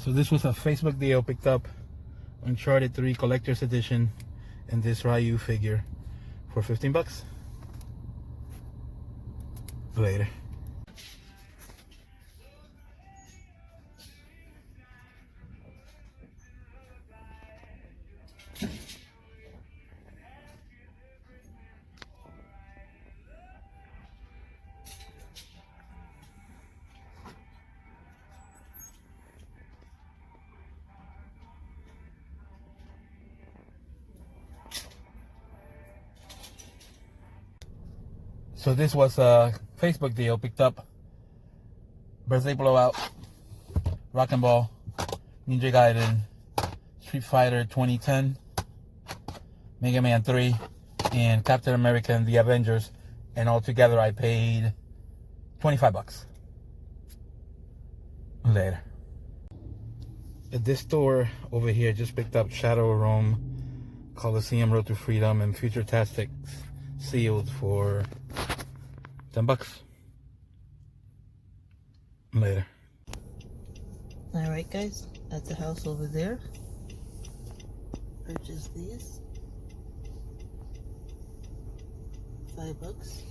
So this was a Facebook deal. Picked up Uncharted 3 Collector's Edition and this Ryu figure for 15 bucks. Later. So this was a Facebook deal. Picked up Birthday Blowout, Rock 'n' Ball, Ninja Gaiden, Street Fighter 2010, Mega Man 3, and Captain America and the Avengers. And altogether I paid 25 bucks. Later. At this store over here, just picked up Shadow of Rome, Coliseum Road to Freedom, and Future Tactics sealed for 10 bucks. Later. Alright guys, at the house over there, purchased these. 5 bucks.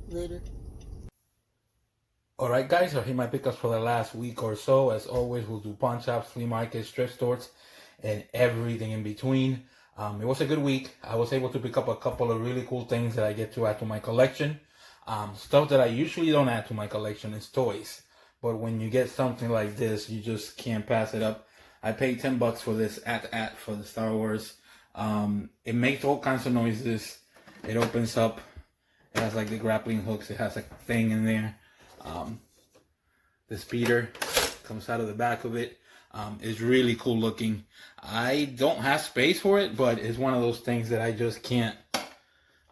Later. Alright guys, so here my pickups for the last week or so. As always, we'll do pawn shops, flea markets, thrift stores, and everything in between. It was a good week. I was able to pick up a couple of really cool things that I get to add to my collection. Stuff that I usually don't add to my collection is toys. But when you get something like this, you just can't pass it up. I paid 10 bucks for this AT-AT for the Star Wars. It makes all kinds of noises. It opens up. It has like the grappling hooks. It has a thing in there. The speeder comes out of the back of it. It's really cool looking. I don't have space for it, but it's one of those things that I just can't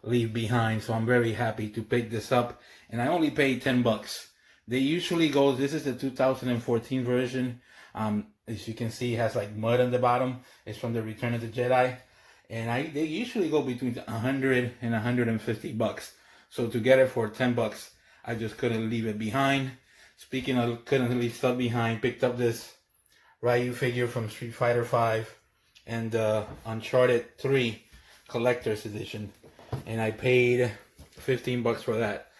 leave behind. So I'm very happy to pick this up. And I only paid 10 bucks. They usually go, this is the 2014 version. As you can see, it has like mud on the bottom. It's from the Return of the Jedi. And they usually go between 100 and 150 bucks. So to get it for 10 bucks, I just couldn't leave it behind. Speaking of couldn't leave stuff behind, picked up this Ryu figure from Street Fighter 5 and Uncharted 3 Collector's Edition. And I paid 15 bucks for that.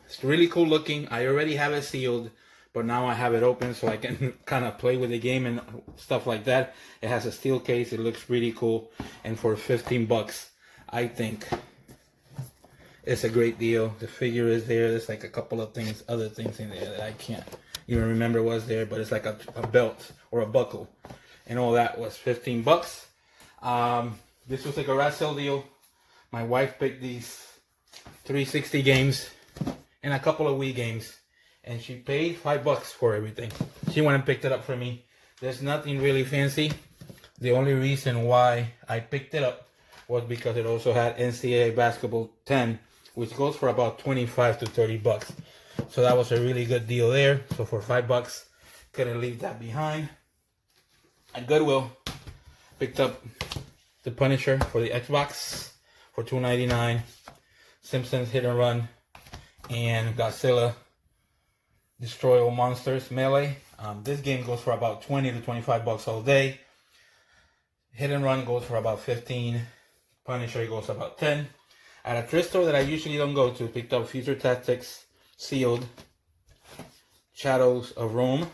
It's really cool looking. I already have it sealed, but now I have it open so I can kind of play with the game and stuff like that. It has a steel case. It looks pretty cool. And for 15 bucks, I think it's a great deal. The figure is there. There's like a couple of things, other things in there that I can't even remember was there, but it's like a belt or a buckle. And all that was 15 bucks. This was a garage sale deal. My wife picked these 360 games and a couple of Wii games. And she paid 5 bucks for everything. She went and picked it up for me. There's nothing really fancy. The only reason why I picked it up was because it also had NCAA Basketball 10, which goes for about 25 to 30 bucks. So that was a really good deal there. So for 5 bucks, couldn't leave that behind. At Goodwill, picked up the Punisher for the Xbox for $2.99. Simpsons Hit and Run and Godzilla Destroy All Monsters Melee. This game goes for about 20 to 25 bucks all day. Hit and Run goes for about 15. Punisher goes about 10. At a thrift store that I usually don't go to, picked up Future Tactics sealed, Shadows of Rome,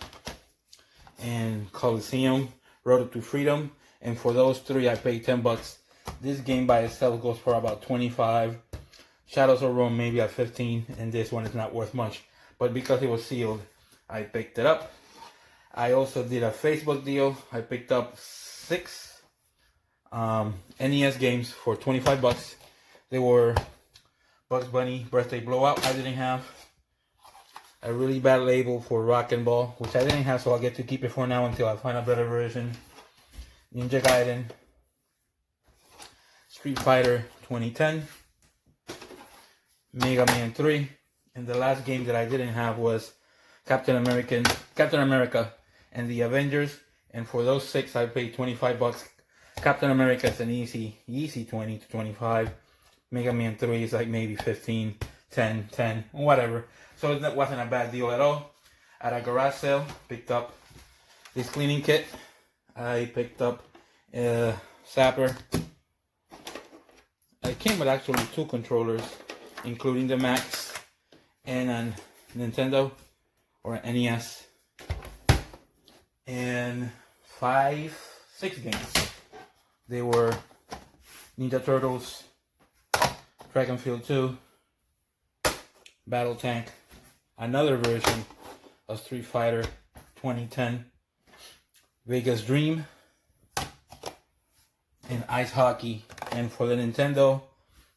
and Coliseum Road to Freedom. And for those three, I paid 10 bucks. This game by itself goes for about 25. Shadows of Rome maybe at 15, and this one is not worth much. But because it was sealed, I picked it up. I also did a Facebook deal. I picked up 6 NES games for 25 bucks. They were Bugs Bunny Birthday Blowout. I didn't have a really bad label for Rock 'n' Ball, which I didn't have, so I'll get to keep it for now until I find a better version. Ninja Gaiden, Street Fighter 2010, Mega Man 3, and the last game that I didn't have was Captain America and the Avengers. And for those 6, I paid 25 bucks. Captain America is an easy 20 to 25. Mega Man 3 is like maybe 15, 10, whatever. So that wasn't a bad deal at all. at a garage sale. Picked up this cleaning kit. I picked up a Zapper. It came with actually 2 controllers, including the Max and a Nintendo or an NES, and 6 games. They were Ninja Turtles, Track and Field 2, Battle Tank, another version of Street Fighter 2010, Vegas Dream, and Ice Hockey. And for the Nintendo,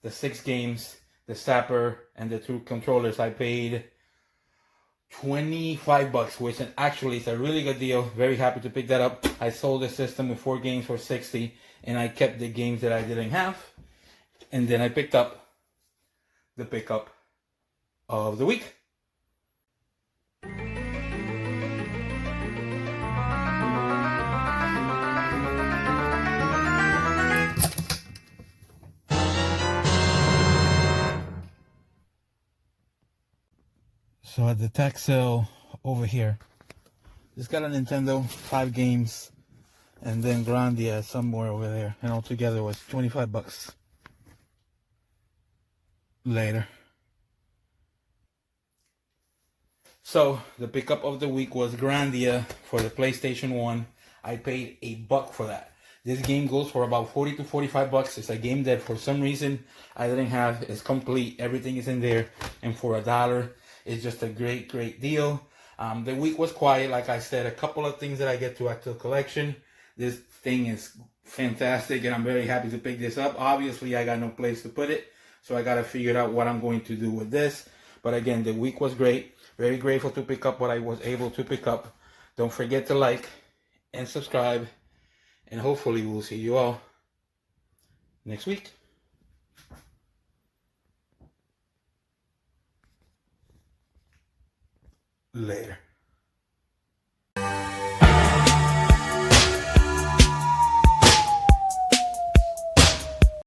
the 6 games, the Zapper, and the 2 controllers, I paid $25, which actually is a really good deal. Very happy to pick that up. I sold the system with 4 games for $60, and I kept the games that I didn't have. And then I picked up the pickup of the week. So at the tech sale over here, just got a Nintendo, 5 games, and then Grandia somewhere over there, and altogether was $25. Later. So the pickup of the week was Grandia for the PlayStation 1. I paid $1 for that. This game goes for about $40 to $45. It's a game that for some reason I didn't have. It's complete. Everything is in there. And for $1, it's just a great, great deal. The week was quiet. Like I said, a couple of things that I get to add to the collection. This thing is fantastic, and I'm very happy to pick this up. Obviously, I got no place to put it, so I got to figure out what I'm going to do with this. But again, the week was great. Very grateful to pick up what I was able to pick up. Don't forget to like and subscribe. And hopefully we'll see you all next week. Later.